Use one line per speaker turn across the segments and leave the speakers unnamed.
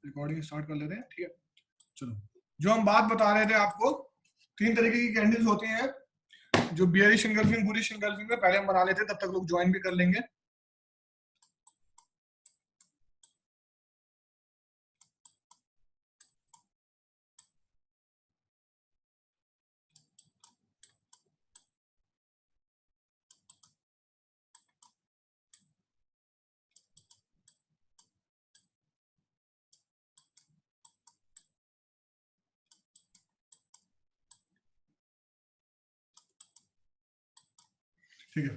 Recording start कर लेते हैं, ठीक है। चलो, जो हम बात बता रहे थे आपको, 3 तरीके की कैंडल्स होती हैं, जो बियरिश एंगल्फिंग बुलिश एंगल्फिंग में पहले हम बना लेते, तब तक लोग ज्वाइन भी कर लेंगे। ठीक है,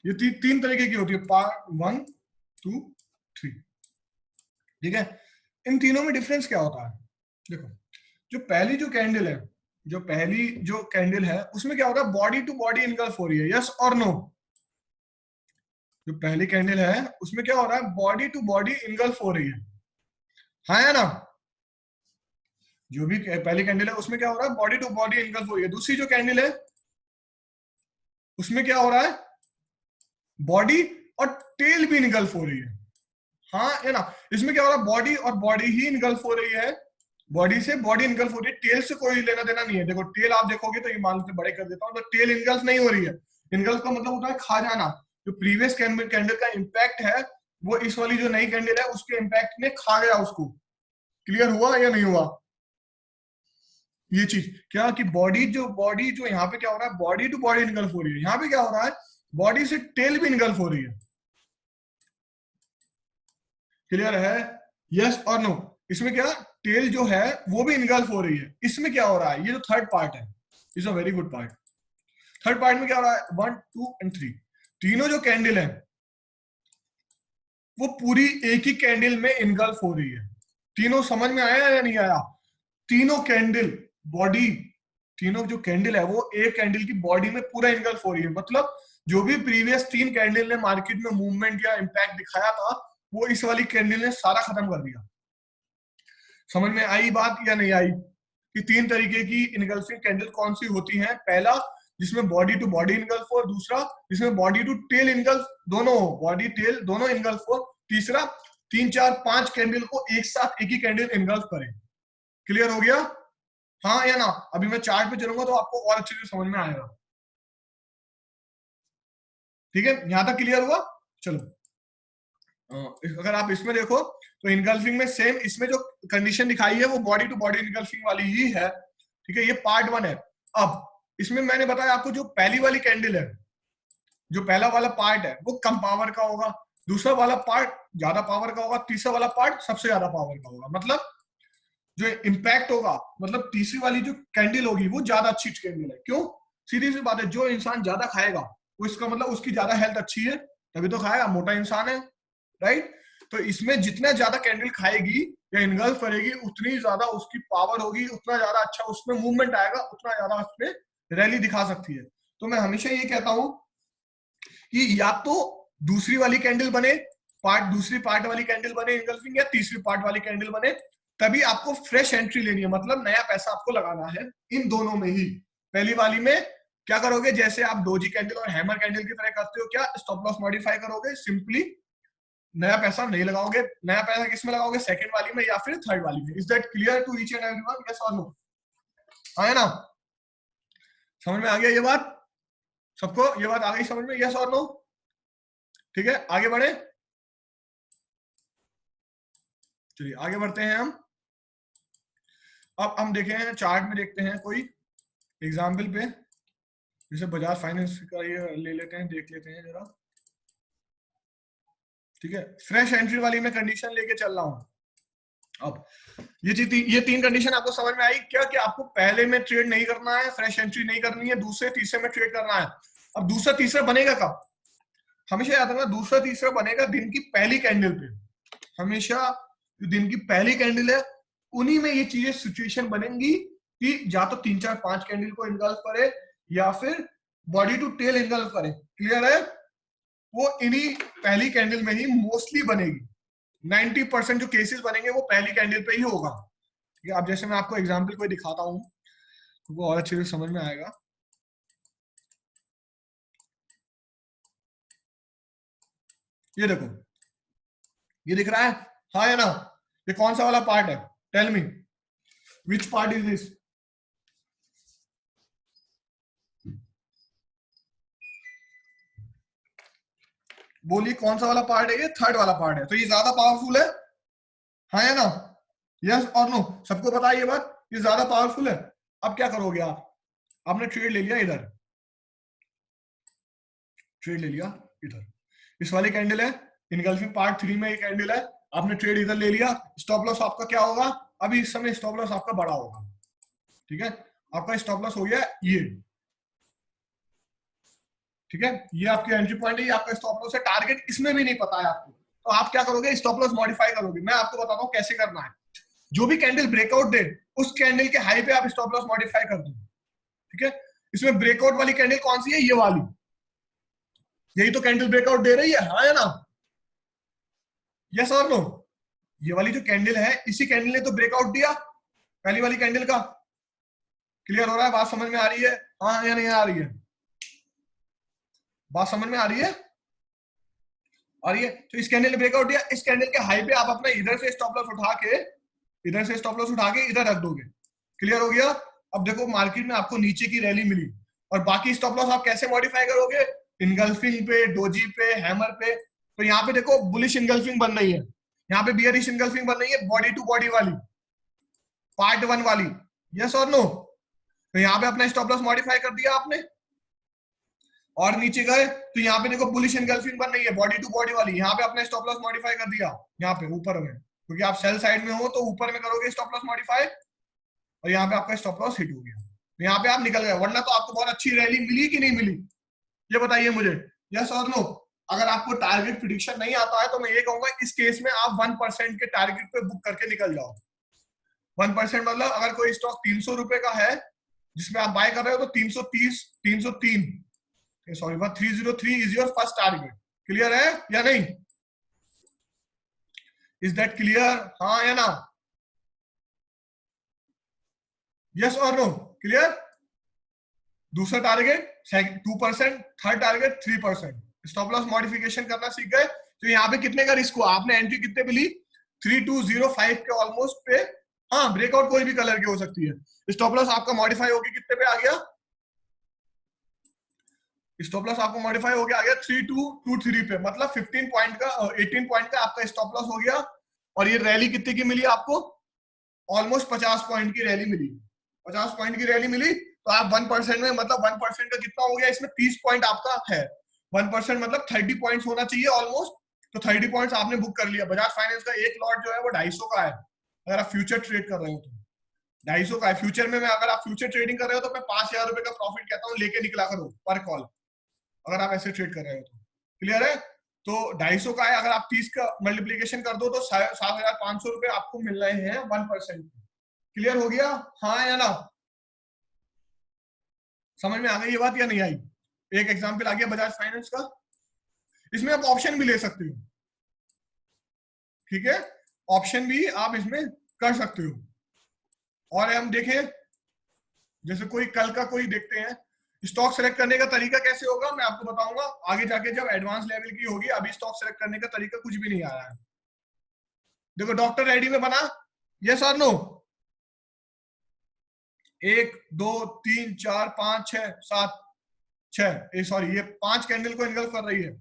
ये 3 तरीके की होती है, पार्ट 1 2 3, ठीक है। इन तीनों में डिफरेंस क्या होता है? देखो, जो पहली जो कैंडल है उसमें क्या होता है, बॉडी टू बॉडी इनगल्फ हो रही है, यस और नो। जो पहली कैंडल है उसमें क्या हो रहा है, बॉडी टू बॉडी इनगल्फ हो रही है, हाँ या ना। जो भी पहली कैंडल है उसमें क्या हो रहा है, बॉडी टू बॉडी इनगल्फ हो रही है। दूसरी जो कैंडल है उसमें क्या हो रहा है, बॉडी और टेल भी इनगल्फ हो रही है, हाँ है ना। इसमें क्या हो रहा है, बॉडी और बॉडी ही इनगल्फ हो रही है, बॉडी से बॉडी इनगल्फ हो रही है, टेल से कोई लेना देना नहीं है। देखो टेल आप देखोगे तो ये मान लेते बड़े कर देता हूं, तो टेल इनगल्फ नहीं हो रही है। इनगल्फ का मतलब होता है खा जाना। जो प्रीवियस कैंडल का इम्पैक्ट है वो इस वाली जो नई कैंडल है उसके इम्पैक्ट ने खा गया उसको। क्लियर हुआ या नहीं हुआ ये चीज? क्या कि बॉडी जो यहाँ पे क्या हो रहा है, बॉडी टू बॉडी इनगल्फ हो रही है, यहाँ पे क्या हो रहा है, बॉडी से टेल भी इनगल्फ हो रही है। क्लियर है, यस और नो? इसमें क्या, टेल जो है वो भी इनगल्फ हो रही है। इसमें क्या हो रहा है, ये जो थर्ड पार्ट है, is a very good part. Third part में क्या हो रहा है, 1 2 एंड 3, तीनों जो कैंडल है वो पूरी एक ही कैंडल में इनगल्फ हो रही है। तीनों समझ में आया या नहीं आया? तीनों कैंडल बॉडी, तीनों जो कैंडल है वो एक कैंडल की बॉडी में पूरा इनगल्फ हो रही है। मतलब जो भी प्रीवियस 3 कैंडल ने मार्केट में मूवमेंट या इंपैक्ट दिखाया था वो इस वाली कैंडल ने सारा खत्म कर दिया। समझ में आई बात या नहीं आई कि 3 तरीके की इनगल्फिंग कैंडल कौन सी होती हैं? पहला जिसमें बॉडी टू बॉडी इनगल्फ हो, दूसरा जिसमें बॉडी टू टेल इनगल्फ दोनों हो, बॉडी टेल दोनों इनगल्फ हो, तीसरा 3 4 5 कैंडल को एक साथ एक ही कैंडल इनगल्फ करे। क्लियर हो गया, हाँ या ना? अभी मैं चार्ट पे चलूंगा तो आपको और अच्छे से समझ में आएगा। ठीक है, यहां तक क्लियर हुआ? चलो, अगर आप इसमें देखो तो इनगल्फिंग में सेम, इसमें जो कंडीशन दिखाई है वो बॉडी टू बॉडी इनगल्फिंग वाली ही है, ठीक है। ये पार्ट 1 है। अब इसमें मैंने बताया आपको, जो पहली वाली कैंडल है, जो पहला वाला पार्ट है वो कम पावर का होगा, दूसरा वाला पार्ट ज्यादा पावर का होगा, तीसरा वाला पार्ट सबसे ज्यादा पावर का होगा। मतलब जो इम्पैक्ट होगा, मतलब तीसरी वाली जो कैंडल होगी वो ज्यादा अच्छी कैंडल है। क्यों? सीधी सी बात है, जो इंसान ज्यादा खाएगा वो इसका मतलब उसकी ज्यादा हेल्थ अच्छी है, तभी तो खाएगा, मोटा इंसान है, राइट। तो इसमें जितना ज्यादा कैंडल खाएगी या इनगल्फ करेगी उतनी ज्यादा उसकी पावर होगी, उतना ज्यादा अच्छा उसमें मूवमेंट आएगा, उतना ज्यादा उसमें रैली दिखा सकती है। तो मैं हमेशा ये कहता हूं कि या तो दूसरी वाली कैंडल बने, दूसरी पार्ट वाली कैंडल बने इनगल्फिंग, या तीसरी पार्ट वाली कैंडल बने, तभी आपको फ्रेश एंट्री लेनी है, मतलब नया पैसा आपको लगाना है इन दोनों में ही। पहली वाली में क्या करोगे, जैसे आप डोजी कैंडल और हैमर कैंडल की तरह करते हो, क्या स्टॉप लॉस मॉडिफाई करोगे, सिंपली नया पैसा नहीं लगाओगे। नया पैसा किसमें लगाओगे, सेकंड वाली में या फिर थर्ड वाली में। Is that clear to each and everyone, yes और नो? आया ना, समझ में आ गया ये बात? सबको ये बात आ गई समझ में, यस और नो? ठीक है, आगे बढ़े, चलिए आगे बढ़ते हैं हम। अब हम देखे हैं चार्ट में, देखते हैं कोई एग्जाम्पल पे, जैसे बजाज फाइनेंस का ये ले लेते हैं, देख लेते हैं जरा। ठीक है, फ्रेश एंट्री वाली में कंडीशन लेके चल रहा हूं। अब ये 3 कंडीशन आपको समझ में आई क्या, कि आपको पहले में ट्रेड नहीं करना है, फ्रेश एंट्री नहीं करनी है, दूसरे तीसरे में ट्रेड करना है। अब दूसरा तीसरा बनेगा कब? हमेशा याद रखना, दूसरा तीसरा बनेगा दिन की पहली कैंडल पे। हमेशा जो दिन की पहली कैंडल है उन्हीं में ये चीजें सिचुएशन बनेंगी कि या तो 3 4 5 कैंडल को इनगल्फ करे या फिर बॉडी टू टेल इनगल्फ करे। क्लियर है? वो इन्हीं पहली कैंडल में ही मोस्टली बनेगी। 90% जो केसेस बनेंगे वो पहली कैंडल पे ही होगा। ठीक है, अब जैसे मैं आपको एग्जांपल कोई दिखाता हूं तो वो और अच्छे से समझ में आएगा। ये देखो, ये दिख रहा है, हाँ या ना? ये कौन सा वाला पार्ट है? Tell me which part is this? बोलिए कौन सा वाला पार्ट है? ये थर्ड वाला पार्ट है, तो ये ज्यादा पावरफुल है, हाँ या ना? यस और नो? सबको पता है ये बात, ये ज्यादा पावरफुल है। अब क्या करोगे आप? आपने ट्रेड ले लिया इधर, ट्रेड ले लिया इधर, इस वाली कैंडल है, इनगल्फिंग पार्ट 3 में ये कैंडल है, आपने ट्रेड इधर ले लिया। स्टॉप लॉस आपका क्या होगा? अभी इस समय स्टॉप लॉस आपका बड़ा होगा, ठीक है? आपका स्टॉप लॉस हो गया ये, ठीक है? ये आपकी एंट्री पॉइंट है, ये आपका स्टॉप लॉस है। टारगेट इसमें भी नहीं पता है आपको, तो आप क्या करोगे? स्टॉप लॉस मॉडिफाई करोगे। मैं आपको बताता हूँ कैसे करना है। जो भी कैंडल ब्रेकआउट दे, उस कैंडल के हाई पे आप स्टॉप लॉस मॉडिफाई कर दो, ठीक है? इसमें ब्रेकआउट वाली कैंडल कौन सी है? ये वाली, यही तो कैंडल ब्रेकआउट दे रही है, हाँ या ना? यस और नो? ये वाली जो कैंडल है, इसी कैंडल ने तो ब्रेकआउट दिया पहली वाली कैंडल का। क्लियर हो रहा है? बात समझ में आ रही है, हाँ या नहीं आ रही है? बात समझ में आ रही है? आ रही है? तो इस कैंडल ने ब्रेकआउट दिया, इस कैंडल के हाई पे आप अपना इधर से स्टॉप लॉस उठा के, इधर से स्टॉप लॉस उठा के इधर रख दोगे। क्लियर हो गया? अब देखो मार्केट में आपको नीचे की रैली मिली, और बाकी स्टॉप लॉस आप कैसे मॉडिफाई करोगे? इनगल्फिंग पे, डोजी पे, हैमर पे। तो यहाँ पे देखो बुलिश इनगल्फिंग बन रही है, यहाँ पे बियरिश इनगल्फिंग बन रही है, बॉडी टू बॉडी वाली, पार्ट 1 वाली। यस और नो? तो यहाँ पे अपना स्टॉप लॉस मॉडिफाई कर दिया आपने, और नीचे गए तो यहाँ पे देखो बुलिश एनगल्फिंग बन रही है, बॉडी टू बॉडी वाली। यहाँ पे अपना स्टॉप लॉस मॉडिफाई कर दिया, यहाँ पे ऊपर में, क्योंकि आप सेल साइड में हो तो ऊपर में करोगे स्टॉप लॉस मॉडिफाई, और यहाँ पे आपका स्टॉप लॉस हिट हो गया, तो यहाँ पे आप निकल गए। वरना तो आपको बहुत अच्छी रैली मिली कि नहीं मिली, ये बताइए मुझे, यस और नो? अगर आपको टारगेट प्रिडिक्शन नहीं आता है तो मैं ये कहूंगा इस केस में आप 1% के टारगेट पे बुक करके निकल जाओ। 1% मतलब अगर कोई स्टॉक 300 रुपए का है जिसमें आप बाय कर रहे हो, तो 330, 303, sorry 303 is your first target. Clear है या नहीं? इज दैट क्लियर, हाँ या ना? यस और नो? क्लियर? दूसरा target 2%, third target 3%। Stop loss modification करना सीख गए, तो यहाँ पे कितने का रिस्क हुआ? आपने एंट्री कितने पे ली? 3205 के ऑलमोस्ट पे। हाँ, ब्रेकआउट कोई भी कलर की हो सकती है। स्टॉप लॉस आपका मॉडिफाई होकर कितने पे आ गया? स्टॉप लॉस आपको मॉडिफाई हो गया, आ गया 3223 पे, मतलब 15 पॉइंट का, 18 पॉइंट का आपका स्टॉप लॉस हो गया। और ये रैली कितने की मिली आपको? ऑलमोस्ट 50 पॉइंट की रैली मिली। 50 पॉइंट की रैली मिली, तो आप 1% में, मतलब 1% का कितना हो गया? इसमें 30 पॉइंट आपका है। 1% मतलब 30 पॉइंट्स होना चाहिए ऑलमोस्ट, तो 30 पॉइंट्स आपने बुक कर लिया। बजाज फाइनेंस का एक लॉट जो है वो 250 का है, अगर आप फ्यूचर ट्रेड कर रहे हो तो 250 का है। फ्यूचर में मैं, अगर आप फ्यूचर ट्रेडिंग कर रहे हो तो मैं 5000 रुपए का प्रॉफिट कहता हूँ, लेके निकला करो पर कॉल, अगर आप ऐसे ट्रेड कर रहे हो तो। क्लियर है? तो 250 का है, अगर आप 30 का मल्टीप्लीकेशन कर दो तो 7500 रुपए आपको मिल रहे हैं 1%। क्लियर हो गया, हाँ या ना? समझ में आ गई ये बात या नहीं आई? एक एग्जांपल आ गया बजाज फाइनेंस का, इसमें आप ऑप्शन भी ले सकते हो, ठीक है? ऑप्शन भी आप इसमें कर सकते हो। और हम देखें, जैसे कोई कल का कोई देखते हैं, स्टॉक सेलेक्ट करने का तरीका कैसे होगा मैं आपको बताऊंगा आगे जाके, जब एडवांस लेवल की होगी। अभी स्टॉक सेलेक्ट करने का तरीका कुछ भी नहीं आ रहा है। देखो डॉक्टर रेड्डी में बना, यस और नो? 1 2 3 4 5 6 7 6, सॉरी ये 5 कैंडल को इनगल्फ कर रही है,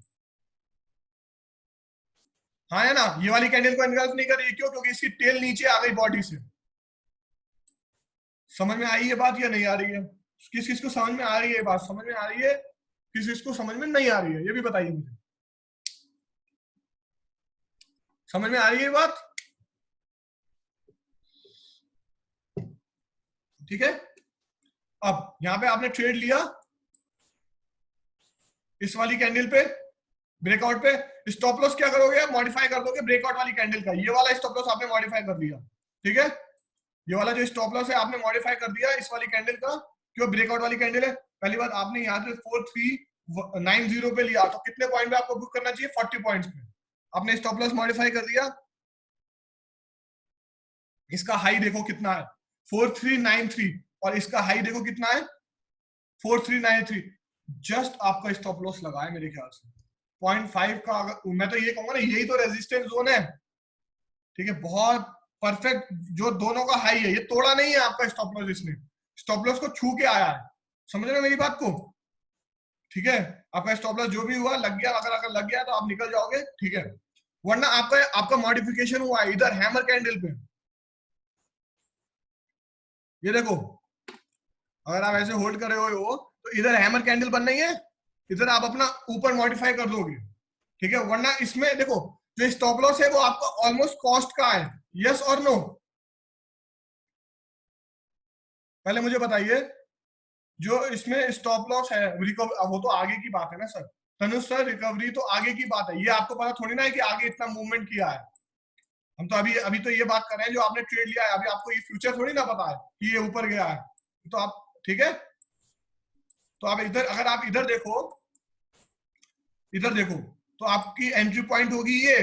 हाँ है ना? ये वाली कैंडल को इनगल्फ नहीं कर रही है, क्यों? क्योंकि इसकी टेल नीचे आ गई बॉडी से। समझ में आई ये बात या नहीं आ रही है? किस किस को समझ में आ रही है? बात समझ में आ रही है? किस किस को समझ में नहीं आ रही है, ये भी बताइए मुझे। समझ में आ रही है ये बात? ठीक है। अब यहां पे आपने ट्रेड लिया इस वाली कैंडल पे, ब्रेकआउट पे। स्टॉप लॉस क्या करोगे? मॉडिफाई कर दोगे ब्रेकआउट वाली कैंडल का। ये वाला स्टॉप लॉस आपने मॉडिफाई कर दिया, ठीक है? ये वाला जो स्टॉप लॉस है आपने मॉडिफाई कर दिया इस वाली कैंडल का, क्यों? ब्रेकआउट वाली कैंडल है। पहली बात, आपने यहाँ से 4390 पे लिया, तो कितने पॉइंट पे आपको बुक करना चाहिए? 40 पॉइंट्स पे। आपने स्टॉप लॉस मॉडिफाई कर दिया, इसका हाई देखो कितना है, 4393, और इसका हाई देखो कितना है, 4393। जस्ट आपका स्टॉप लॉस लगा है मेरे ख्याल से 0.5 का। अगर मैं तो ये कहूंगा ना, यही तो रेजिस्टेंस जोन है, ठीक है? बहुत परफेक्ट जो दोनों का हाई है, ये तोड़ा नहीं है आपका स्टॉप लॉस, इसने स्टॉप लॉस को छू के आया है। समझ रहे हो मेरी बात को? ठीक है, आपका स्टॉप लॉस जो भी हुआ लग गया, अगर लग गया तो आप निकल जाओगे, ठीक है। वरना आपका मॉडिफिकेशन हुआ है इधर हैमर कैंडल पे। ये देखो, अगर आप ऐसे होल्ड कर रहे हो तो इधर हैमर कैंडल बन रही है, इधर आप अपना ऊपर मॉडिफाई कर दोगे, ठीक है। वरना इसमें देखो जो स्टॉप लॉस है वो आपका ऑलमोस्ट कॉस्ट का है, यस और नो? पहले मुझे बताइए, जो इसमें स्टॉप लॉस है वो तो आगे की बात है ना सर। तनुष सर, रिकवरी तो आगे की बात है, ये आपको पता थोड़ी ना है कि आगे इतना मूवमेंट किया है। हम तो अभी तो ये बात कर रहे हैं जो आपने ट्रेड लिया है, अभी आपको ये फ्यूचर थोड़ी ना पता है कि ये ऊपर गया है। तो आप, ठीक है, तो आप इधर, अगर आप इधर देखो, इधर देखो तो आपकी एंट्री पॉइंट होगी ये,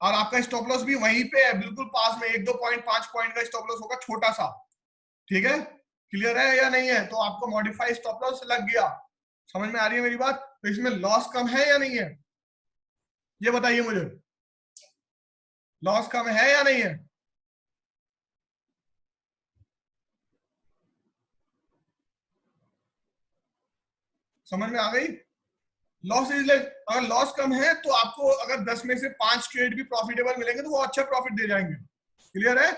और आपका स्टॉप लॉस भी वहीं पे है, बिल्कुल पास में, 1-2 पॉइंट 5 पॉइंट का स्टॉप लॉस होगा, छोटा सा। ठीक है, क्लियर है या नहीं है? तो आपको मॉडिफाई स्टॉप लॉस लग गया। समझ में आ रही है मेरी बात? तो इसमें लॉस कम है या नहीं है, ये बताइए मुझे। लॉस कम है या नहीं है? समझ में आ गई? लॉस इज लेस, अगर लॉस कम है तो आपको अगर 10 में से 5 ट्रेड भी प्रॉफिटेबल मिलेंगे तो वो अच्छा प्रॉफिट दे जाएंगे। क्लियर है?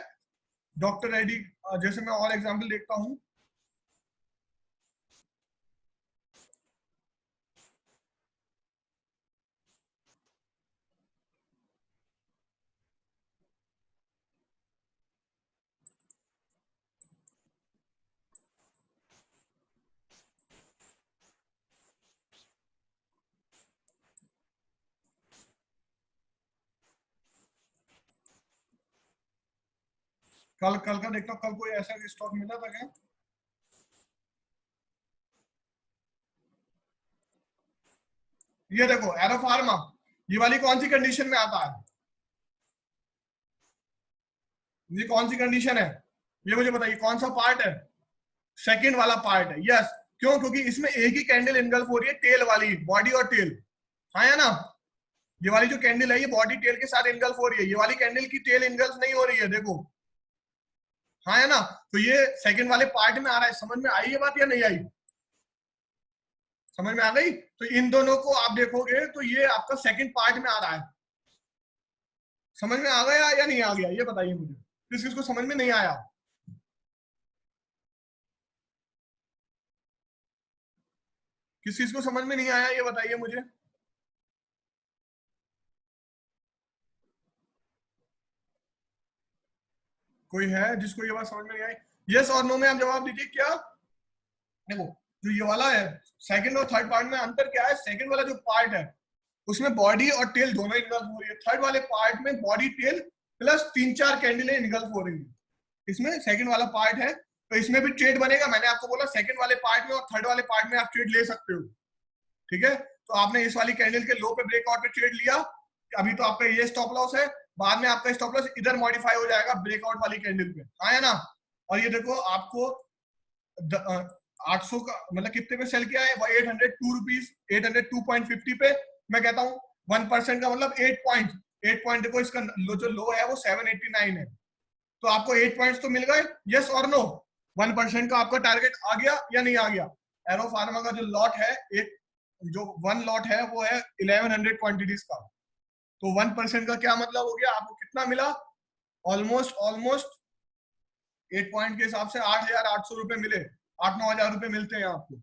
डॉक्टर रेड्डी, जैसे मैं और एग्जांपल देखता हूं, कल का देखता हूँ, कल कोई ऐसा स्टॉक मिला था क्या? ये देखो एरो फार्मा, ये वाली कौन सी कंडीशन में आता है? ये कौन सी कंडीशन है, ये मुझे बताइए, कौन सा पार्ट है? सेकंड वाला पार्ट है, यस। क्यों? क्योंकि इसमें एक ही कैंडल इनगल्फ हो रही है, टेल वाली, बॉडी और टेल। हाँ है ना? ये वाली जो कैंडल है ये बॉडी टेल के साथ इनगल्फ हो रही है, ये वाली कैंडल की टेल इनगल्फ नहीं हो रही है, देखो। हाँ है ना? तो ये सेकंड वाले पार्ट में आ रहा है। समझ में आई ये बात या नहीं आई? समझ में आ गई? तो इन दोनों को आप देखोगे तो ये आपका सेकंड पार्ट में आ रहा है। समझ में आ गया या नहीं आ गया, ये बताइए मुझे, किस किस को समझ में नहीं आया? किस चीज को समझ में नहीं आया ये बताइए मुझे। कोई है जिसको ये बात समझ में नहीं आई? यस और नो में आप जवाब दीजिए। क्या? देखो, जो ये वाला है, सेकंड और थर्ड पार्ट में अंतर क्या है? सेकंड वाला जो पार्ट है उसमें बॉडी और टेल दोनों इनगल्फ हो रही है, थर्ड वाले पार्ट में बॉडी टेल प्लस 3-4 कैंडलें इनगल्फ हो रही है। इसमें सेकंड वाला पार्ट है, तो इसमें भी ट्रेड बनेगा। मैंने आपको बोला सेकंड वाले पार्ट में और थर्ड वाले पार्ट में आप ट्रेड ले सकते हो, ठीक है। तो आपने इस वाली कैंडल के लो पे ब्रेकआउट पे ट्रेड लिया, अभी तो आपका ये स्टॉप लॉस है, बाद में आपका स्टॉप लॉस इधर मॉडिफाई हो जाएगा ब्रेकआउट वाली कैंडल पे, हाँ है ना? और ये देखो आपको 800 का मतलब कितने पे सेल किया है? 802 रुपीज, 802.50 पे। मैं कहता हूँ 1% का मतलब 8 पॉइंट देखो, इसका जो लो है वो 789 है, तो आपको 8 पॉइंट्स तो मिल गए, यस और नो? 1% का आपका टारगेट आ गया या नहीं आ गया? एरो फार्मा का जो लॉट है, एक जो वन लॉट है वो है 1100 क्वांटिटीज का, तो 1% का क्या मतलब हो गया? आपको कितना मिला? ऑलमोस्ट ऑलमोस्ट 8 पॉइंट के हिसाब से 8,800 रुपए मिले, 8-9 हजार रुपए मिलते हैं आपको।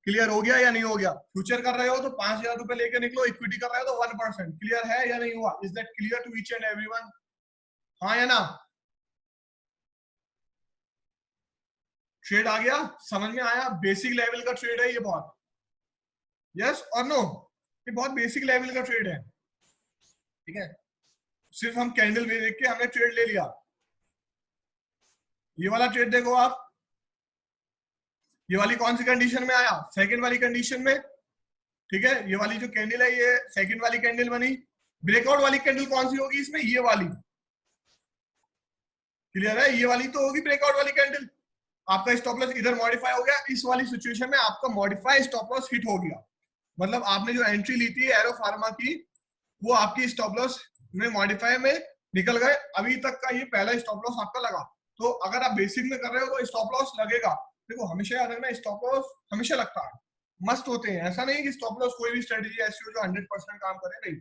क्लियर हो गया या नहीं हो गया? फ्यूचर कर रहे हो तो 5,000 रुपए लेके निकलो, इक्विटी कर रहे हो तो 1%। क्लियर है या नहीं हुआ? Is that clear to each and everyone? हाँ या ना? ट्रेड आ गया, समझ में आया? बेसिक लेवल का ट्रेड है ये बहुत, यस और नो? ये बहुत बेसिक लेवल का ट्रेड है, ठीक है। सिर्फ हम कैंडल में देख के हमने ट्रेड ले लिया। ये वाला ट्रेड देखो आप, ये वाली कौन सी कंडीशन में आया? सेकंड वाली कंडीशन में, ठीक है। ये वाली जो कैंडल है ये सेकंड वाली कैंडल बनी। ब्रेकआउट वाली कैंडल कौन सी होगी इसमें? ये वाली। क्लियर है? ये वाली तो होगी ब्रेकआउट वाली कैंडल। आपका स्टॉप लॉस इधर मॉडिफाई हो गया, इस वाली सिचुएशन में आपका मॉडिफाई स्टॉप लॉस हिट हो गया, मतलब आपने जो एंट्री ली थी एरो फार्मा की वो आपकी स्टॉप लॉस में मॉडिफाई में निकल गए, अभी तक का ये पहला स्टॉप लॉस आपका लगा। तो अगर आप बेसिक में कर रहे हो तो स्टॉप लॉस लगेगा। देखो हमेशा याद रखना, स्टॉप लॉस हमेशा लगता है, मस्त होते हैं। ऐसा नहीं कि स्टॉप लॉस कोई भी स्ट्रेटेजी ऐसी हो जो 100% काम करे, नहीं।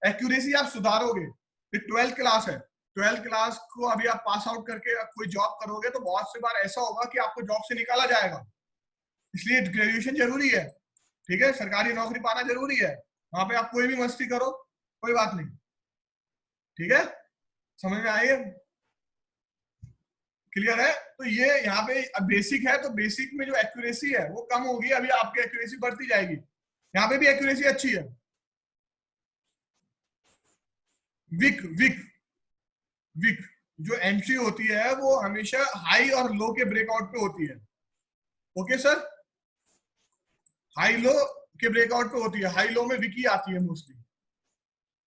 एक्यूरेसी आप सुधारोगे। ये 12th क्लास है, 12th क्लास को अभी आप पास आउट करके कोई जॉब करोगे तो बहुत सी बार ऐसा होगा कि आपको जॉब से निकाला जाएगा, इसलिए ग्रेजुएशन जरूरी है। ठीक है, सरकारी नौकरी पाना जरूरी है, वहां पे आप कोई भी मस्ती करो कोई बात नहीं। ठीक है, समझ में आई है? क्लियर है? तो ये यहाँ पे बेसिक है, तो बेसिक में जो एक्यूरेसी है वो कम होगी, अभी आपकी एक्यूरेसी बढ़ती जाएगी। यहाँ पे भी एक्यूरेसी अच्छी है। विक विक विक जो एंट्री होती है वो हमेशा हाई और लो के ब्रेकआउट पे होती है। ओके सर, हाई लो के ब्रेकआउट पे होती है, हाई लो में विकी आती है मोस्टली।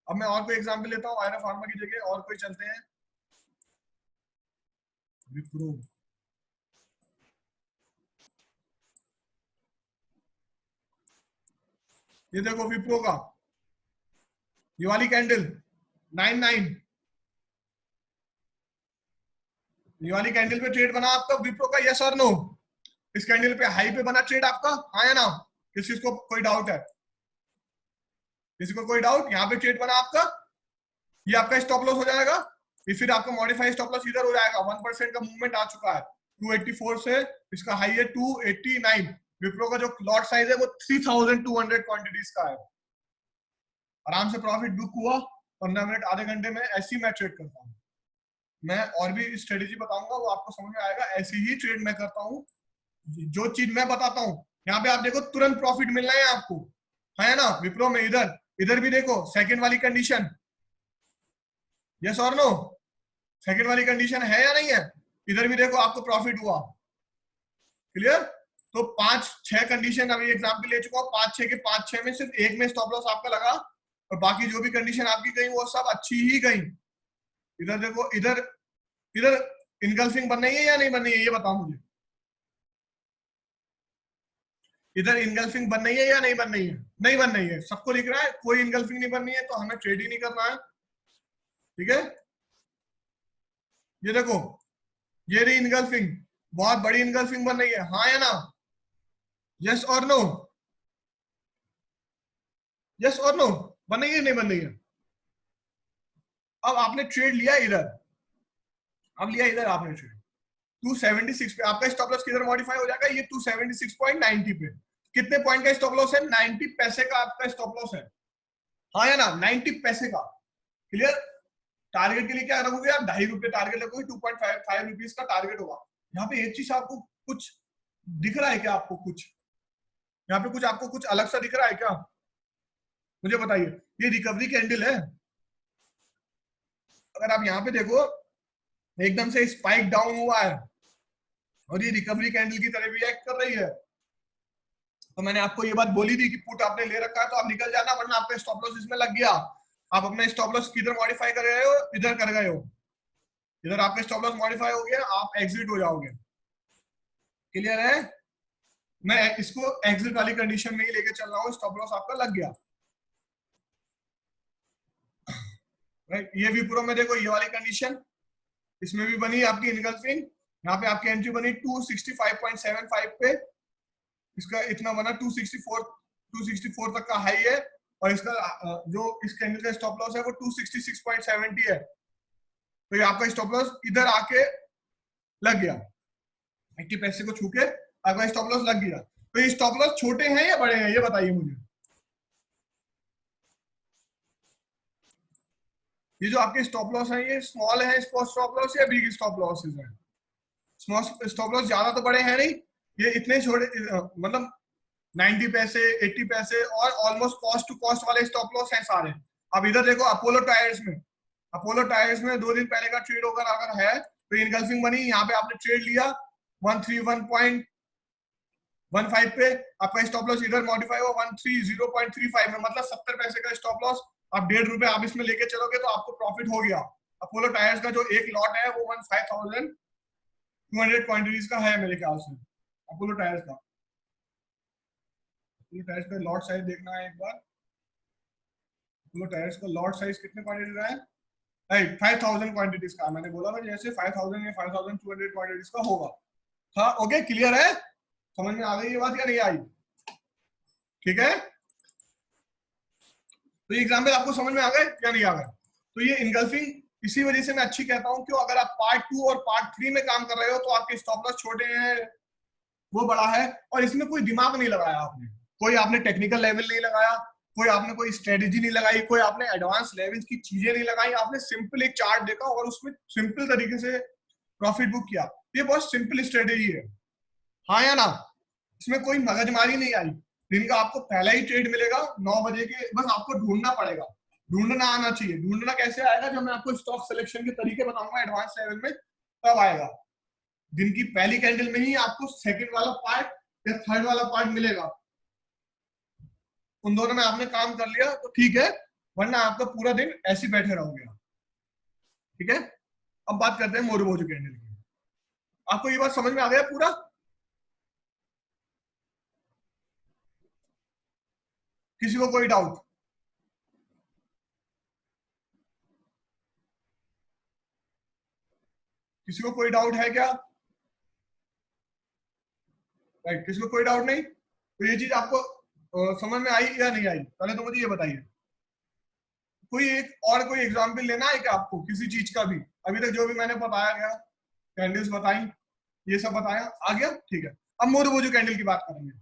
अब मैं और कोई एग्जांपल लेता हूँ, आयरा फार्मा की जगह और कोई चलते हैं। विप्रो, ये देखो विप्रो का ये वाली कैंडल 99, ये वाली कैंडल पे ट्रेड बना आपका विप्रो का, यस और नो? इस कैंडल पे हाई पे बना ट्रेड आपका, हाँ या ना? किसी को कोई डाउट है? किसी को कोई डाउट? यहाँ पे ट्रेड बना आपका, ये आपका स्टॉप लॉस हो जाएगा, ये फिर आपका मॉडिफाइड स्टॉप लॉस इधर हो जाएगा। 1% का मूवमेंट आ चुका है 284 से, इसका हाई है 289। विप्रो का जो लॉट साइज है वो 3200 क्वांटिटीज का है। आराम से प्रॉफिट बुक हुआ 15 मिनट आधे घंटे में, ऐसी मैं ट्रेड करता हूँ। मैं और भी स्ट्रेटेजी बताऊंगा, वो आपको समझ में आएगा। ऐसी ही ट्रेड मैं करता हूँ, जो चीज मैं बताता हूँ। यहाँ पे आप देखो तुरंत प्रॉफिट मिल रहा है आपको, है ना? विप्रो में इधर इधर भी देखो सेकंड वाली कंडीशन, यस और नो? सेकंड वाली कंडीशन है या नहीं है? इधर भी देखो आपको प्रॉफिट हुआ। क्लियर? तो 5-6 कंडीशन अभी एग्जाम्पल ले चुका हूँ, 5-6 के 5-6 में सिर्फ एक में स्टॉप लॉस आपका लगा, और बाकी जो भी कंडीशन आपकी गई वो सब अच्छी ही गई। इधर देखो, इधर इधर इनगल्फिंग बन रही है या नहीं बन रही है, ये बताओ मुझे। इधर इनगल्फिंग बन रही है या नहीं बन रही है? नहीं बन रही है, सबको दिख रहा है कोई इनगल्फिंग नहीं बन रही है, तो हमें ट्रेड ही नहीं करना है। ठीक है, ये देखो, ये रही इनगल्फिंग, बहुत बड़ी इनगल्फिंग बन रही है, हाँ या ना? यस और नो? यस और नो? बन रही है नहीं बन रही है? अब आपने ट्रेड लिया इधर, अब लिया इधर आपने ट्रेड 276 पे, आपका स्टॉप लॉस किधर मॉडिफाई हो जाएगा? ये 276.90 पे। कितने पॉइंट का स्टॉप लॉस है? 90 पैसे का आपका स्टॉप लॉस है, हाँ या ना? 90 पैसे का। क्लियर? टारगेट के लिए क्या रखोगे आप? ₹2.5 टारगेट रखोगे, 2.5 रुपीज का टारगेट होगा। यहाँ पे एक चीज आपको कुछ दिख रहा है क्या? आपको कुछ यहाँ पे कुछ आपको कुछ अलग सा दिख रहा है क्या? मुझे बताइए। ये रिकवरी कैंडल है, अगर आप यहाँ पे देखो एकदम से स्पाइक डाउन हुआ है और ये रिकवरी कैंडल की तरह रिएक्ट कर रही है। तो मैंने आपको ये बात बोली थी कि पुट आपने ले रखा है तो आप निकल जाना, वरना आपका स्टॉप लॉस इसमें लग गया। आप अपना स्टॉप लॉस किधर मॉडिफाई कर रहे हो? इधर कर गए हो, इधर आपका स्टॉप लॉस मॉडिफाई हो गया, आप एग्जिट हो जाओगे। क्लियर है? मैं इसको एग्जिट वाली कंडीशन में ही लेके चल रहा हूँ, स्टॉप लॉस आपका लग गया। राइट, ये विप्रो में देखो ये वाली कंडीशन, इसमें भी बनी आपकी इनगल्फिंग। यहाँ पे आपकी एंट्री बनी 265.75 पे, इसका इतना बना 264 तक का हाई है, और इसका जो इस कैंडल का स्टॉप लॉस है वो 266.70 है। तो ये आपका स्टॉप लॉस इधर आके लग गया, 80 पैसे को छू के आपका स्टॉप लॉस लग गया। तो ये स्टॉप लॉस छोटे हैं या बड़े हैं, ये बताइए मुझे। ये जो आपके स्टॉप लॉस है, ये स्मॉल है स्टॉप लॉस या बिग स्टॉप लॉसेस है? स्मॉल स्टॉप लॉस ज्यादा तो बड़े हैं नहीं, ये इतने छोटे, मतलब 90 पैसे 80 पैसे और ऑलमोस्ट कॉस्ट टू कॉस्ट वाले स्टॉप लॉस हैं सारे। अब इधर देखो अपोलो टायर्स में, अपोलो टायर्स में 2 दिन पहले का ट्रेड होकर अगर है तो इनगल्फिंग बनी, यहाँ पे आपने ट्रेड लिया 131.15 पे, आपका स्टॉप लॉस इधर मॉडिफाई हुआ 130.35 में, मतलब 70 पैसे का स्टॉप लॉस। आप ₹1.5 आप इसमें लेके चलोगे तो आपको प्रॉफिट हो गया। अपोलो टायर्स का जो एक लॉट है वो 15,200 क्वांटिटीज का है मेरे ख्याल से, अपोलो टायर्स का। अपोलो टायर्स का लॉट साइज देखना है एक बार, अपोलो टायर्स का लॉट साइज कितने क्वांटिटी का है? राइट 5000 क्वांटिटीज का मैंने बोला ना, जैसे 5000 या 5200 क्वांटिटीज का होगा। हाँ ओके, क्लियर है, समझ में आ गई ये बात या नहीं आई? ठीक है, तो ये एग्जाम्पल आपको समझ में आ गए या नहीं आ गए? तो ये इनगल्फिंग इसी वजह से मैं अच्छी कहता हूँ, क्यों अगर आप पार्ट 2 और पार्ट 3 में काम कर रहे हो तो आपके स्टॉप लॉस छोटे हैं, वो बड़ा है, और इसमें कोई दिमाग नहीं लगाया आपने, कोई आपने टेक्निकल लेवल नहीं लगाया, कोई आपने कोई स्ट्रेटेजी नहीं लगाई, कोई आपने एडवांस लेवल की चीजें नहीं लगाई, आपने सिंपल एक चार्ट देखा और उसमें सिंपल तरीके से प्रॉफिट बुक किया। ये बहुत सिंपल स्ट्रेटेजी है, हाँ या ना? इसमें कोई मगजमारी नहीं आई। दिन का आपको पहला ही ट्रेड मिलेगा 9 बजे के, बस आपको ढूंढना पड़ेगा, ढूंढना आना चाहिए। ढूंढना कैसे आएगा? जब मैं आपको स्टॉक सिलेक्शन के तरीके बताऊंगा एडवांस लेवल में, तब आएगा। दिन की पहली कैंडल में ही आपको सेकंड वाला पार्ट या थर्ड वाला पार्ट मिलेगा, उन दोनों में आपने काम कर लिया तो ठीक है, वरना आपका पूरा दिन ऐसे बैठे रहोगे। ठीक है, अब बात करते हैं मोरबोजो कैंडल की। आपको ये बात समझ में आ गया पूरा? किसी को कोई डाउट? किसी को कोई डाउट है क्या? राइट, किसी को कोई डाउट नहीं? तो ये चीज आपको समझ में आई या नहीं आई, पहले तो मुझे ये बताइए। कोई एक और कोई एग्जाम्पल लेना है क्या आपको किसी चीज का भी? अभी तक जो भी मैंने बताया गया, कैंडल्स बताई, ये सब बताया, आ गया? ठीक है, अब मोरबोजो कैंडल की बात करेंगे।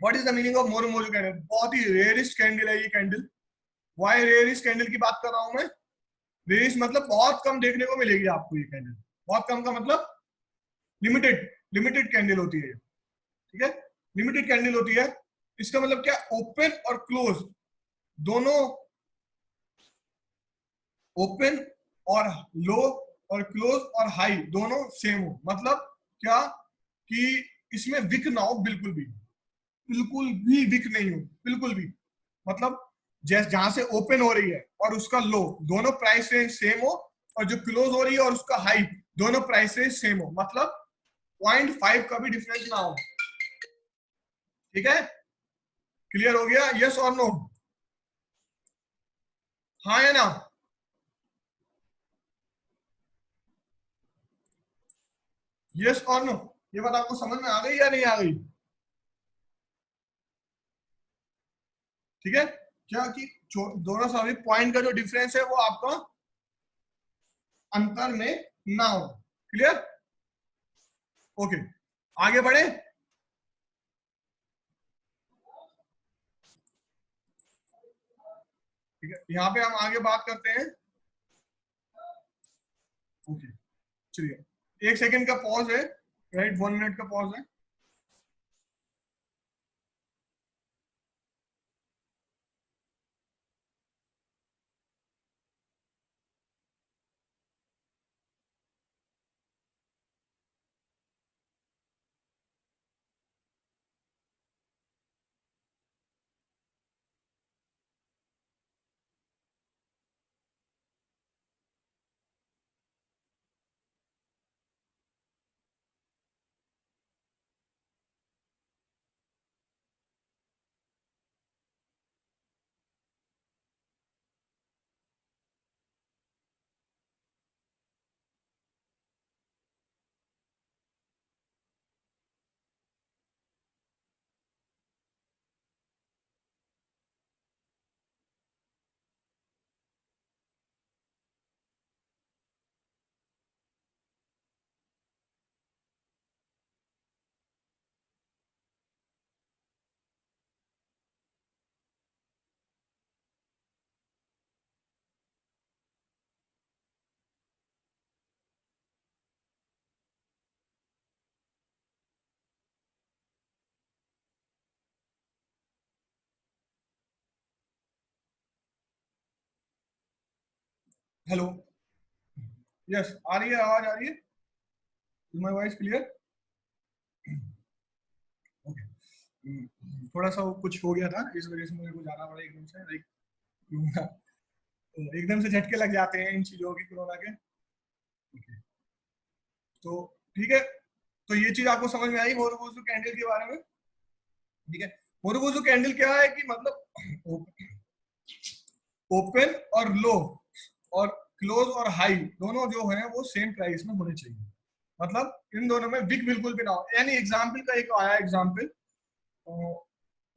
What is the meaning of marubozu candle? बहुत ही रेयरिस्ट कैंडल है ये कैंडल। वाई रेयरिस्ट कैंडल की बात कर रहा हूं मैं? रेयरिस्ट मतलब बहुत कम देखने को मिलेगी आपको ये कैंडल। बहुत कम का मतलब लिमिटेड, लिमिटेड कैंडल होती है। ठीक है, लिमिटेड कैंडल होती है। इसका मतलब क्या? ओपन और क्लोज दोनों, ओपन और लो और क्लोज और हाई दोनों सेम हो। मतलब क्या? कि इसमें विक ना हो, बिल्कुल भी, बिल्कुल भी विक नहीं हो, बिल्कुल भी। मतलब जैसे जहां से ओपन हो रही है और उसका लो, दोनों प्राइस रेंज सेम हो, और जो क्लोज हो रही है और उसका हाई, दोनों प्राइस रेंज सेम हो, मतलब 0.5 का भी डिफरेंस ना हो। ठीक है, क्लियर हो गया? यस और नो? हाँ या ना? यस और नो? ये बात आपको समझ में आ गई या नहीं आ गई? ठीक है, क्या कि दोनों सभी पॉइंट का जो डिफरेंस है वो आपका अंतर में ना हो। क्लियर? ओके, आगे बढ़े। ठीक है, यहाँ पे हम आगे बात करते हैं। ओके, चलिए 1 सेकंड का पॉज है, राइट, 1 मिनट का पॉज है। हेलो, यस, आ रही है आवाज, आ रही है? My voice clear? ओके, थोड़ा सा कुछ हो गया था, इस वजह से मुझे को जाना पड़ा एकदम से, लाइक एकदम से झटके लग जाते हैं इन चीजों की, कोरोना के। Okay. तो ठीक है, तो ये चीज आपको समझ में आई मोरोबोजो कैंडल के बारे में? ठीक है, मोरोबोजो कैंडल क्या है कि मतलब ओपन और लो और क्लोज और हाई दोनों जो है वो सेम प्राइस में होने चाहिए, मतलब इन दोनों में विक बिल्कुल भी ना हो। यानी एग्जाम्पल का एक आया एग्जाम्पल,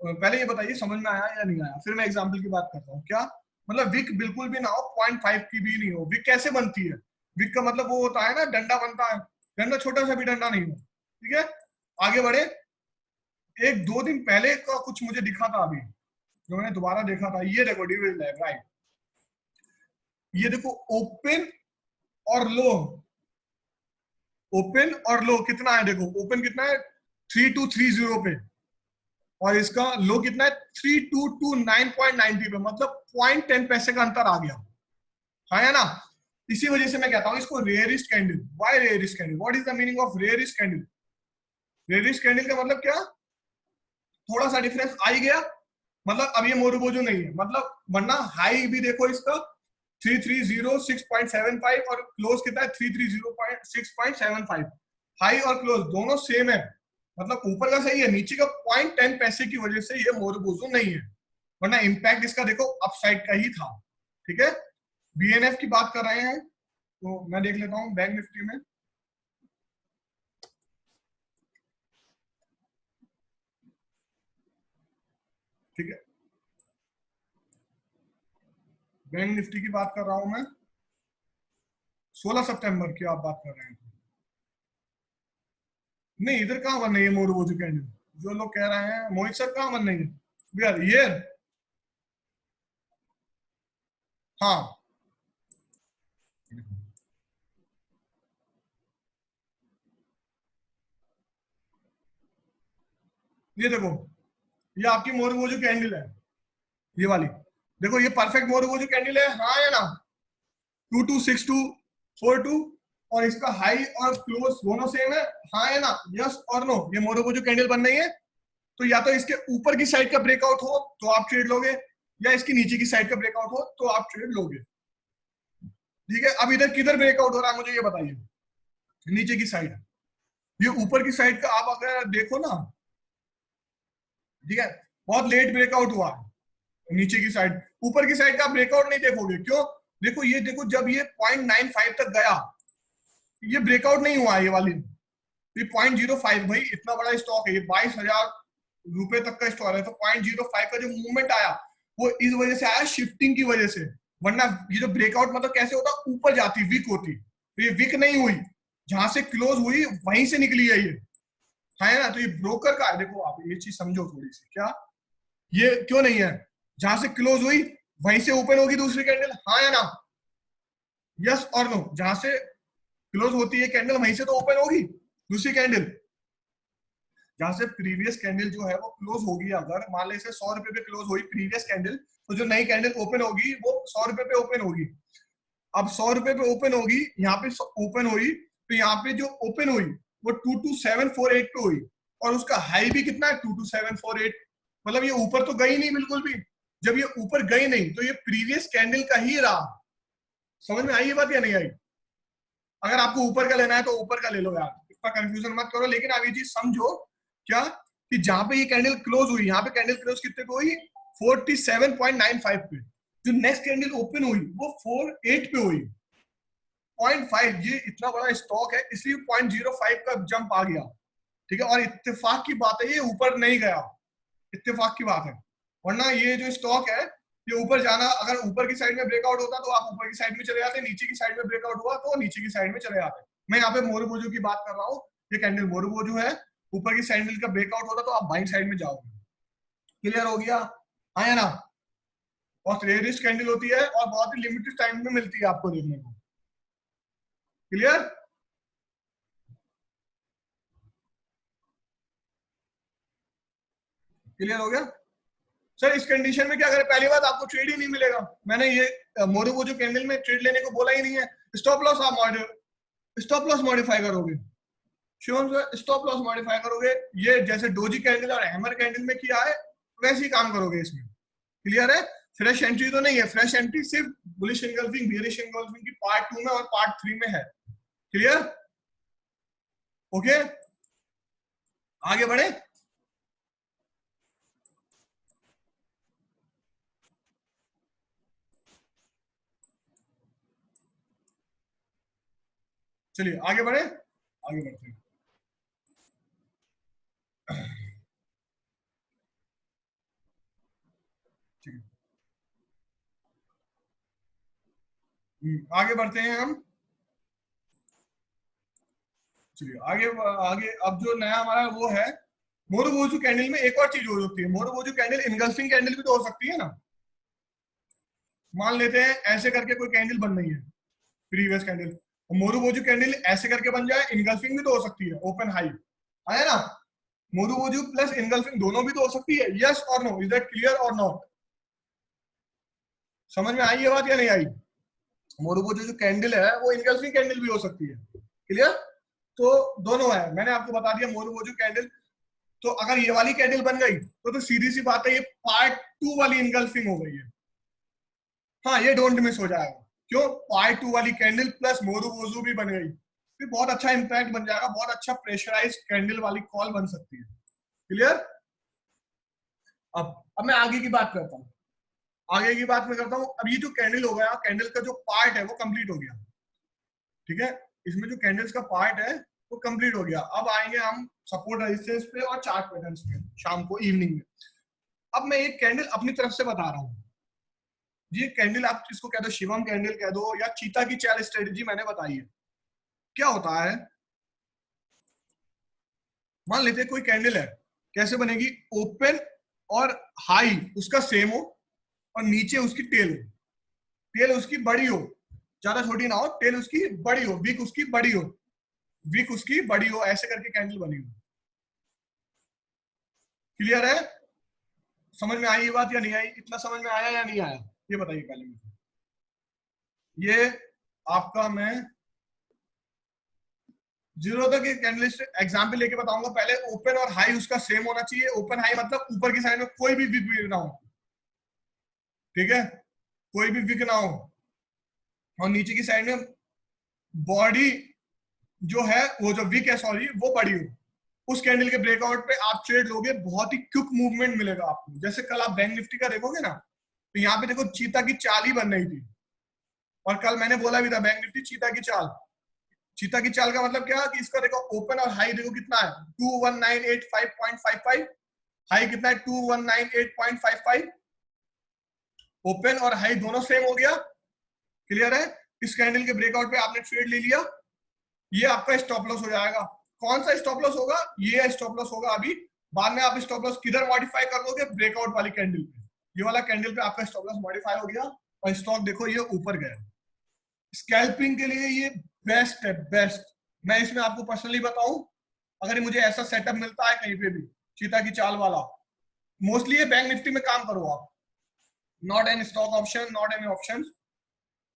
पहले ये बताइए समझ में आया या नहीं आया, फिर मैं एग्जाम्पल की बात करता हूँ। क्या मतलब विक बिल्कुल भी ना हो, 0.5 की भी नहीं हो। विक कैसे बनती है? विक का मतलब वो होता है ना, डंडा बनता है, डंडा छोटा सा भी डंडा नहीं हो। ठीक है, आगे बढ़े। एक 2 दिन पहले का कुछ मुझे दिखा था अभी, जो मैंने दोबारा देखा था, ये देखो डिविडेंड लाइन, राइट, ये देखो ओपन और लो, ओपन और लो कितना है, देखो ओपन कितना है 3230 पे, और इसका लो कितना है 3229.90 पे, मतलब 0.10 पैसे का अंतर आ गया, हाँ है ना। इसी वजह से मैं कहता हूं इसको rarest candle. Why rarest candle? What is the meaning of rarest candle? Rarest candle का मतलब क्या? थोड़ा सा डिफरेंस आ ही गया, मतलब अब ये मोरूबोजो नहीं है, मतलब वरना हाई भी देखो इसका 3306.75 और क्लोज कितना है 3306.75, हाई और क्लोज दोनों सेम है, मतलब ऊपर का सही है, नीचे का 0.10 पैसे की वजह से ये मोरूबोजो नहीं है, वरना इंपैक्ट इसका देखो अपसाइड का ही था। ठीक है, बीएनएफ की बात कर रहे हैं, तो मैं देख लेता हूं बैंक निफ्टी में। ठीक है, बैंक निफ्टी की बात कर रहा हूं मैं, 16 सितंबर की आप बात कर रहे हैं। नहीं, इधर कहाँ बन रही है मोरूबोजो कैंडल? जो लोग कह रहे हैं मोहित सर कहाँ बन रही है यार, ये हाँ, ये देखो, ये आपकी मोरूबोजो कैंडल है, ये वाली, देखो ये परफेक्ट मोरूबोजो कैंडल है, हाँ या ना, 226242, और इसका हाई और क्लोज दोनों सेम है, हाँ है ना, यस और नो, ये मोरूबोजो कैंडल बन रही है। तो या तो इसके ऊपर की साइड का ब्रेकआउट हो तो आप ट्रेड लोगे, या इसकी नीचे की साइड का ब्रेकआउट हो तो आप ट्रेड लोगे। ठीक है, अब इधर किधर ब्रेकआउट हो रहा है मुझे ये बताइए, नीचे की साइड। ये ऊपर की साइड का आप अगर देखो ना, ठीक है, बहुत लेट ब्रेकआउट हुआ है नीचे की साइड, ऊपर की साइड का ब्रेकआउट नहीं देखोगे, क्यों? देखो ये देखो, जब ये 0.95 तक गया, ये ब्रेकआउट नहीं हुआ है, ये वाली, ये 0.05, भाई इतना बड़ा स्टॉक है, ये 22,000 रुपए तक का स्टॉक है, तो 0.05 का जो मूवमेंट आया वो इस वजह से आया, शिफ्टिंग की वजह से, वरना ये जो ब्रेकआउट मतलब कैसे होता, ऊपर जाती वीक होती, तो ये वीक नहीं हुई, जहां से क्लोज हुई वहीं से निकली है ये, है ना। तो ये ब्रोकर का है, देखो आप ये चीज समझो थोड़ी सी, क्या ये क्यों नहीं है, जहां से क्लोज हुई वहीं से ओपन होगी दूसरी कैंडल, हाँ या ना, यस और नो, जहां से क्लोज होती है कैंडल वहीं से तो ओपन होगी दूसरी कैंडल, जहां से प्रीवियस कैंडल जो है वो क्लोज होगी, अगर मान ले से 100 रुपए पे क्लोज हुई प्रीवियस कैंडल, तो जो नई कैंडल ओपन होगी वो 100 रुपए पे ओपन होगी। अब 100 रुपए पे ओपन होगी, यहाँ पे ओपन हुई, तो यहाँ पे जो ओपन हुई वो 22748 पे हुई, और उसका हाई भी कितना है 22748, मतलब ये ऊपर तो गई नहीं बिल्कुल भी, जब ये ऊपर गई नहीं तो ये प्रीवियस कैंडल का ही रहा। समझ में आई ये बात या नहीं आई? अगर आपको ऊपर का लेना है तो ऊपर का ले लो यार, इतना कंफ्यूजन मत करो, लेकिन आप ये चीज समझो, क्या कि जहां पे ये कैंडल क्लोज हुई, यहाँ पे कैंडल क्लोज कितने पे हुई 47.95 पे, जो नेक्स्ट कैंडल ओपन हुई वो 48 पे हुई, 0.5, ये इतना बड़ा स्टॉक है इसलिए 0.05 का जंप आ गया। ठीक है, और इत्तेफाक की बात है ये ऊपर नहीं गया, इत्तेफाक की बात है, वरना ये जो स्टॉक है ये ऊपर जाना, अगर ऊपर की साइड में ब्रेकआउट होता तो आप ऊपर की साइड में चले जाते, नीचे की साइड में ब्रेकआउट हुआ तो नीचे की साइड में चले जाते। मैं यहाँ पे मोरूबोजो की बात कर रहा हूँ, ये कैंडल मोरूबोजो है, ऊपर की साइड का ब्रेकआउट होता तो आप बाइंग साइड में जाओगे। क्लियर हो गया, हाँ या ना? और रेयरिस्ट कैंडल होती है और बहुत ही लिमिटेड टाइम में मिलती है आपको देखने को। क्लियर? क्लियर हो गया सर? इस कंडीशन में क्या करें? पहली बात, आपको ट्रेड ही नहीं मिलेगा, मैंने ये मोरूबोजो कैंडल में ट्रेड लेने को बोला ही नहीं है। स्टॉप लॉस आप स्टॉप लॉस मॉडिफाई करोगे, sure sir, stop loss modify करोगे, ये जैसे डोजी कैंडल और हैमर कैंडल में किया है वैसे ही काम करोगे इसमें। क्लियर है? फ्रेश एंट्री तो नहीं है, फ्रेश एंट्री सिर्फ बुलिश एंगल्फिंग बियरिश एंगल्फिंग की पार्ट 2 में और पार्ट 3 में है। क्लियर? ओके, आगे बढ़े। चलिए आगे बढ़े, आगे बढ़ते हैं। ठीक है, आगे बढ़ते हैं हम। चलिए आगे आगे, अब जो नया हमारा वो है, मोरुबोजू कैंडल में एक और चीज हो सकती है। मोरुबोजू कैंडल इनगल्फिंग कैंडल भी तो हो सकती है ना। मान लेते हैं ऐसे करके कोई कैंडल बन रही है, प्रीवियस कैंडल, मोरुबोजू कैंडल ऐसे करके बन जाए, इनगल्फिंग भी तो हो सकती है, ओपन हाई आया ना। मोरुबोजू प्लस इनगल्फिंग दोनों भी तो हो सकती है, यस और नो, इज दैट क्लियर और नॉट? समझ में आई ये बात या नहीं आई? मोरुबोजू जो कैंडल है वो इनगल्फिंग कैंडल भी हो सकती है, क्लियर? तो दोनों है, मैंने आपको बता दिया मोरुबोजू कैंडल। तो अगर ये वाली कैंडल बन गई तो सीधी सी बात है, ये पार्ट 2 वाली इनगल्फिंग हो गई है। हाँ, ये डोंट मिस हो जाएगा। क्यों? पार्ट 2 वाली कैंडल प्लस मोरुबोजू भी बन गई, फिर बहुत अच्छा इंपैक्ट बन जाएगा, बहुत अच्छा प्रेशराइज कैंडल वाली कॉल बन सकती है, क्लियर? अब मैं आगे की बात करता हूँ, आगे की बात मैं करता हूँ। अब ये जो कैंडल हो गया, कैंडल का जो पार्ट है वो कंप्लीट हो गया, ठीक है? इसमें जो कैंडल्स का पार्ट है वो कंप्लीट हो गया। अब आएंगे हम सपोर्ट रेजिस्टेंस पे और चार्ट पैटर्न्स पे शाम को, इवनिंग में। अब मैं एक कैंडल अपनी तरफ से बता रहा हूँ। ये कैंडल आप इसको कह दो शिवम कैंडल कह दो या चीता की चाल स्ट्रेटेजी मैंने बताई है। क्या होता है, मान लेते हैं कोई कैंडल है, कैसे बनेगी? ओपन और हाई उसका सेम हो और नीचे उसकी टेल हो, टेल उसकी बड़ी हो, ज्यादा छोटी ना हो, टेल उसकी बड़ी हो, विक उसकी बड़ी हो, विक उसकी बड़ी हो, ऐसे करके कैंडल बनी हो। क्लियर है? समझ में आई ये बात या नहीं आई? इतना समझ में आया या नहीं आया, ये बताइए पहले मुझे। ये आपका मैं जीरो तक एक कैंडल एग्जाम्पल लेके बताऊंगा। पहले ओपन और हाई उसका सेम होना चाहिए। ओपन हाई मतलब ऊपर की साइड में कोई भी विक ना हो, ठीक है, कोई भी विक ना हो, और नीचे की साइड में बॉडी जो है, वो जो विक है सॉरी, वो बड़ी हो। उस कैंडल के ब्रेकआउट पे आप ट्रेड लोगे, बहुत ही क्विक मूवमेंट मिलेगा आपको। जैसे कल आप बैंक निफ्टी का देखोगे ना, तो यहाँ पे देखो चीता की चाल ही बन रही थी, और कल मैंने बोला भी था बैंक निफ्टी चीता की चाल। चीता की चाल का मतलब क्या कि इसका देखो ओपन और हाई देखो कितना है, 2198.55, हाई कितना है 2198.55, ओपन और हाई दोनों सेम हो गया, क्लियर है? इस कैंडल के ब्रेकआउट पे आपने ट्रेड ले लिया, ये आपका स्टॉप लॉस हो जाएगा। कौन सा स्टॉप लॉस होगा? ये स्टॉप लॉस होगा अभी। बाद में आप स्टॉप लॉस किधर मॉडिफाई कर लोगे? ब्रेकआउट वाली कैंडल पे। ये वाला कैंडल पे आपका स्टॉप लॉस मॉडिफाई हो गया और स्टॉक देखो ये ऊपर गया। स्कैल्पिंग के लिए ये बेस्ट है, बेस्ट। मैं इसमें आपको पर्सनली बताऊं, अगर मुझे ऐसा सेटअप मिलता है कहीं पे भी चीता की चाल वाला, मोस्टली ये बैंक निफ्टी में काम करो आप, not an stock option, not any option,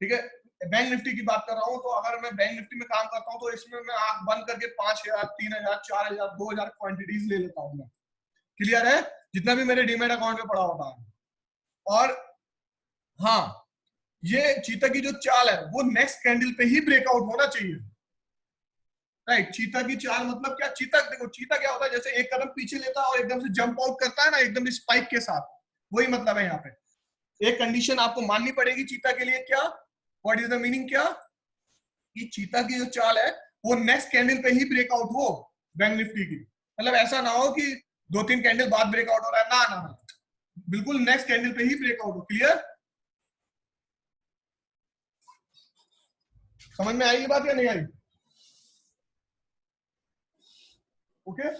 ठीक है? बैंक निफ्टी की बात कर रहा हूँ, तो अगर मैं बैंक निफ्टी में काम करता हूँ तो इसमें मैं आंख बंद करके 5,000, 3,000, 4,000, 2,000 क्वांटिटीज ले लेता हूँ मैं, क्लियर है? जितना भी मेरे डीमेट अकाउंट में पड़ा होता है। और हाँ, ये चीता की जो चाल है वो नेक्स्ट कैंडल पे ही ब्रेकआउट होना चाहिए, राइट? चीता की चाल मतलब क्या? चीता देखो, चीता क्या होता है, जैसे एक कदम पीछे लेता है और एकदम से जंप आउट करता है ना, एकदम स्पाइक के साथ, वही मतलब है यहाँ पे। एक कंडीशन आपको माननी पड़ेगी चीता के लिए, क्या? What is the meaning? क्या कि चीता की जो चाल है वो नेक्स्ट कैंडल पे ही ब्रेकआउट हो बैंक निफ्टी की। मतलब ऐसा ना हो कि 2-3 कैंडल बाद ब्रेकआउट हो रहा है, ना ना ना, बिल्कुल नेक्स्ट कैंडल पे ही ब्रेकआउट हो, क्लियर? समझ में आई ये बात या नहीं आई? ओके,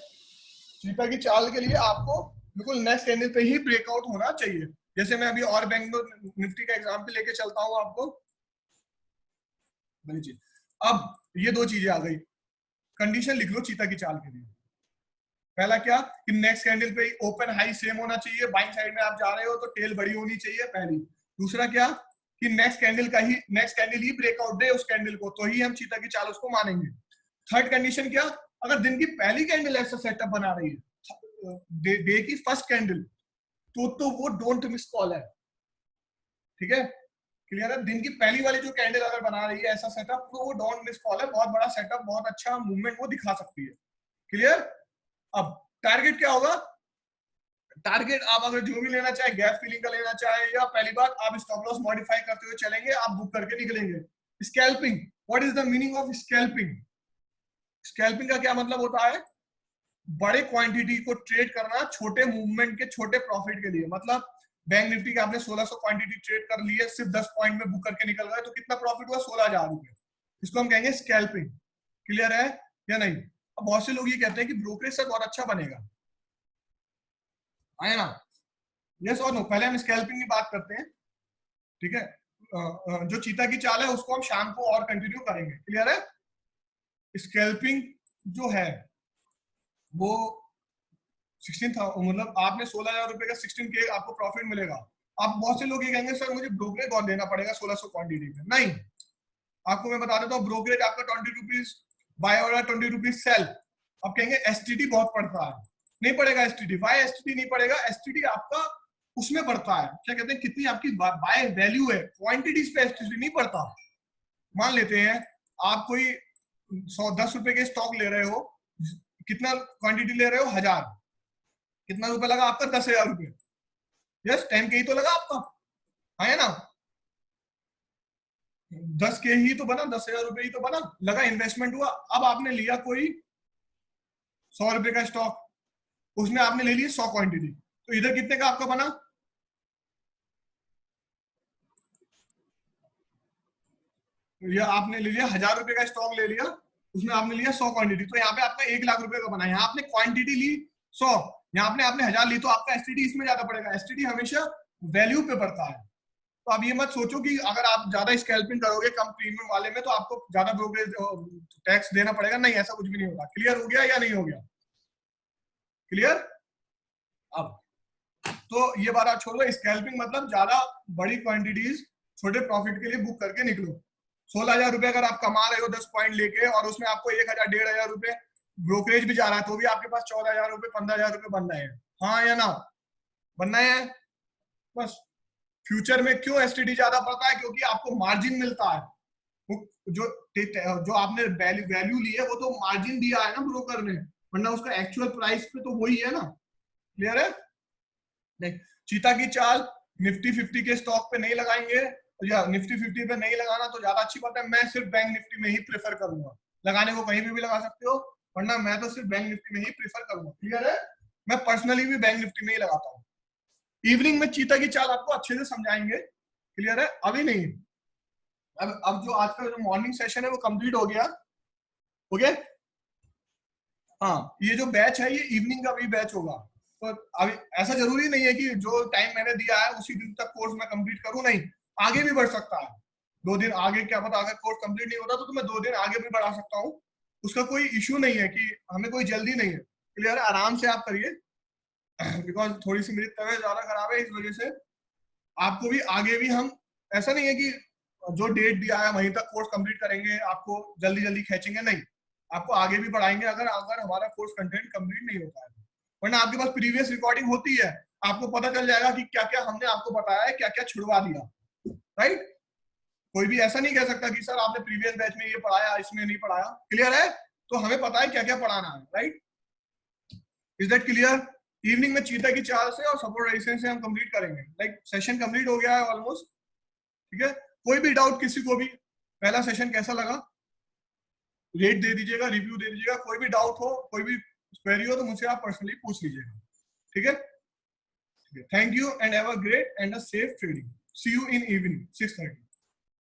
चीता की चाल के लिए आपको बिल्कुल नेक्स्ट कैंडल पे ही ब्रेकआउट होना चाहिए। जैसे मैं अभी और बैंक निफ्टी का एग्जांपल लेके चलता हूँ आपको, अब ये दो चीजें आ गई, कंडीशन लिख लो चीता की चाल के लिए। पहला क्या कि नेक्स्ट कैंडल पे ओपन हाई सेम होना चाहिए, बाइंग साइड में आप जा रहे हो तो टेल बड़ी होनी चाहिए, पहली। दूसरा क्या कि नेक्स्ट कैंडल ही ब्रेकआउट दे उस कैंडल को, तो ही हम चीता की चाल उसको मानेंगे। थर्ड कंडीशन क्या, अगर दिन की पहली कैंडल ऐसा सेटअप बना रही है, डे की फर्स्ट कैंडल, तो वो डोंट मिस कॉल है, ठीक है? क्लियर है? दिन की पहली वाली जो कैंडल अगर बना रही है ऐसा सेटअप, तो वो डोंट मिस कॉल है, बहुत बड़ा सेटअप, बहुत अच्छा मूवमेंट वो दिखा सकती है, क्लियर? अब टारगेट क्या होगा? टारगेट आप अगर जो भी लेना चाहे, गैप फिलिंग का लेना चाहे, या पहली बात आप स्टॉप लॉस मॉडिफाई करते हुए चलेंगे, आप बुक करके निकलेंगे, scalping, what is the meaning of scalping? Scalping का क्या मतलब होता है? बड़े क्वांटिटी को ट्रेड करना छोटे मूवमेंट के छोटे प्रॉफिट के लिए। मतलब बैंक निफ्टी के आपने 1600 क्वांटिटी ट्रेड कर ली है, सिर्फ 10 पॉइंट में बुक करके निकल गए, तो कितना प्रॉफिट हुआ? 16,000 रुपए। इसको हम कहेंगे स्कैल्पिंग। क्लियर है या नहीं? अब बहुत से लोग ये कहते हैं कि ब्रोकरेज से बहुत अच्छा बनेगा, है ना? यस और नो? पहले हम स्कैल्पिंग की बात करते हैं, ठीक है? जो चीता की चाल है उसको हम शाम को और कंटिन्यू करेंगे। क्लियर है? स्कैल्पिंग जो है वो 16,000, मतलब आपने 16,000 रुपए का 16K आपको प्रॉफिट मिलेगा। आप बहुत से लोग ये कहेंगे सर मुझे ब्रोकरेज बहुत देना पड़ेगा 1600 क्वांटिटी में। नहीं, आपको मैं बता देता हूँ, ब्रोकरेज आपका 20 रुपीज बाय और 20 रुपीज सेल। आप कहेंगे एसटीडी बहुत पड़ता है, नहीं पड़ेगा एसटीडी। वाई एसटीडी नहीं पड़ेगा? एसटीडी आपका उसमें पड़ता है, क्या कहते हैं, कितनी आपकी बाय वैल्यू है, क्वांटिटीज पे एसटीडी नहीं पड़ता। मान लेते हैं आप कोई 10 रुपए के स्टॉक ले रहे हो, कितना क्वांटिटी ले रहे हो? 1000। कितना रुपए लगा आपका? 10,000 रुपए। यस, 10K ही तो लगा आपका, है ना? 10K ही तो बना, 10,000 रुपए ही तो बना, लगा, इन्वेस्टमेंट हुआ। अब आपने लिया कोई 100 रुपए का स्टॉक, उसमें आपने ले ली 100 क्वांटिटी, तो इधर कितने का आपका बना? या आपने ले लिया 1000 रुपए का स्टॉक ले लिया, उसमें आपने लिया 100 क्वांटिटी, तो यहाँ पे आपका 1,00,000 रुपए का बना। यहाँ आपने क्वांटिटी ली 100, यहाँ आपने 1000 ली, तो आपका एसटीडी इसमें ज्यादा पड़ेगा। एसटीडी हमेशा वैल्यू पे पड़ता है। तो आप ये मत सोचो कि अगर आप ज्यादा स्कैल्पिंग करोगे कम प्रीमियम वाले में तो आपको ज्यादा ब्रोकरेज टैक्स देना पड़ेगा। नहीं, ऐसा कुछ भी नहीं होगा। क्लियर हो गया या नहीं हो गया? क्लियर? अब तो ये बात आप छोड़ो। स्कैल्पिंग मतलब ज्यादा बड़ी क्वांटिटीज छोटे प्रॉफिट के लिए बुक करके निकलो। 16,000 रुपए अगर आप कमा रहे हो 10 पॉइंट लेके, और उसमें आपको 1,000 1,500 रुपए ब्रोकरेज भी जा रहा है, तो भी आपके पास 14,000 रुपए 15,000 रुपए बन रहे हैं। हाँ या ना? बनना है बस। फ्यूचर में क्यों एसटीडी ज्यादा पड़ता है? क्योंकि आपको मार्जिन मिलता है। जो जो आपने वैल्यू ली है वो तो मार्जिन दिया है ना ब्रोकर ने, वरना उसका एक्चुअल प्राइस पे तो वही है ना। क्लियर है? नहीं, चीता की चाल निफ्टी 50 के स्टॉक पे नहीं लगाएंगे, या निफ्टी 50 पे नहीं लगाना तो ज्यादा अच्छी बात है। मैं सिर्फ बैंक निफ्टी में ही प्रेफर करूंगा। लगाने को कहीं भी लगा सकते हो, वरना मैं तो सिर्फ बैंक निफ्टी में ही प्रेफर करूंगा। क्लियर है? मैं पर्सनली भी बैंक निफ्टी में ही लगाता हूँ। इवनिंग में चीता की चाल आपको अच्छे से समझाएंगे। क्लियर है? अभी नहीं। अब जो आज का जो मॉर्निंग सेशन है वो कंप्लीट हो गया। ओके, हाँ, ये जो बैच है ये इवनिंग का भी बैच होगा। तो अभी ऐसा जरूरी नहीं है कि जो टाइम मैंने दिया है उसी दिन तक कोर्स मैं कंप्लीट करूं। नहीं, आगे भी बढ़ सकता है। 2 दिन आगे, क्या पता अगर कोर्स कंप्लीट नहीं होता तो मैं 2 दिन आगे भी बढ़ा सकता हूँ। उसका कोई इश्यू नहीं है, कि हमें कोई जल्दी नहीं है। क्लियर है? आराम से आप करिए, बिकॉज थोड़ी सी मेरी तबीयत ज्यादा खराब है, इस वजह से आपको भी आगे भी हम, ऐसा नहीं है कि जो डेट दिया है वहीं तक कोर्स कंप्लीट करेंगे, आपको जल्दी जल्दी खींचेंगे। नहीं, आपको आगे भी बढ़ाएंगे अगर अगर हमारा कोर्स कंटेंट कंप्लीट नहीं होता है। वरना आपके पास प्रीवियस रिकॉर्डिंग होती है, आपको पता चल जाएगा कि क्या क्या हमने आपको बताया है, क्या क्या छुड़वा दिया। राइट? कोई भी ऐसा नहीं कह सकता कि सर आपने प्रीवियस बैच में ये पढ़ाया, इसमें नहीं पढ़ाया। क्लियर है? तो हमें पता है क्या क्या पढ़ाना है। Right? Is that clear? Evening में चीता की चाल से और सपोर्ट रेजिस्टेंस से हम कंप्लीट करेंगे। लाइक सेशन कंप्लीट हो गया है ऑलमोस्ट। ठीक है? कोई भी डाउट किसी को भी, पहला सेशन कैसा लगा रेट दे दीजिएगा, रिव्यू दे दीजिएगा। कोई भी डाउट हो, कोई भी क्वेरी हो तो मुझसे आप पर्सनली पूछ लीजिएगा। ठीक है? Thank you and have a great and a safe trading. See you in evening 6:30।